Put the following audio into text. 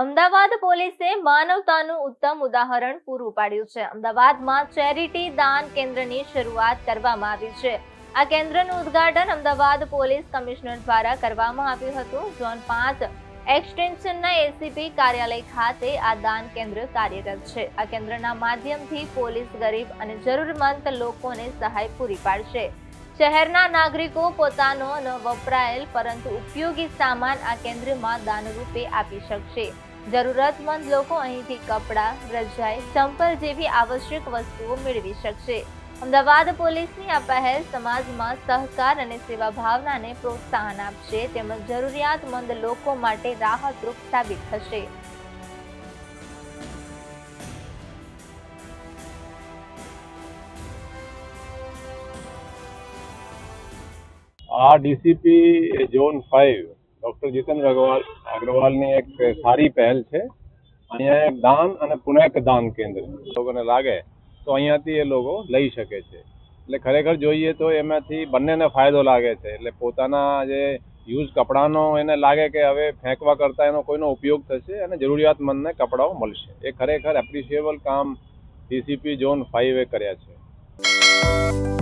અમદાવાદ પોલીસે માનવતાનું ઉત્તમ ઉદાહરણ પૂરું પાડ્યું છે। અમદાવાદમાં ચેરિટી દાન કેન્દ્રની શરૂઆત કરવામાં આવી છે। આ કેન્દ્રનું ઉદ્ઘાટન અમદાવાદ પોલીસ કમિશનર દ્વારા કરવામાં આવ્યું હતું। ઝોન 5 એક્સટેન્શનના એસીપી કાર્યાલય ખાતે આ દાન કેન્દ્ર કાર્યરત છે। આ કેન્દ્રના માધ્યમથી પોલીસ ગરીબ અને જરૂરમંદ લોકોને સહાય પૂરી પાડશે। શહેરના નાગરિકો પોતાનો ન વપરાયેલ પરંતુ ઉપયોગી સામાન આ કેન્દ્રમાં દાન રૂપે આપી શકશે। જરૂરતમંદ લોકો અહીંથી કપડાં, રજાઈ, ચંપલ જેવી આવશ્યક વસ્તુઓ મેળવી શકશે। અમદાવાદ પોલીસની આ પહેલ સમાજમાં સહકાર અને સેવા ભાવનાને પ્રોત્સાહન આપશે તેમજ જરૂરિયાતમંદ લોકો માટે રાહતરૂપ સાબિત થશે। આ ડીસીપી ઝોન 5 ડૉક્ટર જીતેન્દ્ર અગ્રવાલની એક સારી પહેલ છે। અહીંયા એક દાન અને પુનઃ દાન કેન્દ્ર લોકોને લાગે તો અહીંયાથી એ લોકો લઈ શકે છે। એટલે ખરેખર જોઈએ તો એમાંથી બંનેને ફાયદો લાગે છે। એટલે પોતાના જે યુઝ કપડાનો એને લાગે કે હવે ફેંકવા કરતાં એનો કોઈનો ઉપયોગ થશે અને જરૂરિયાતમંદને કપડાઓ મળશે। એ ખરેખર એપ્રિશિએબલ કામ ડીસીપી ઝોન 5 કર્યા છે।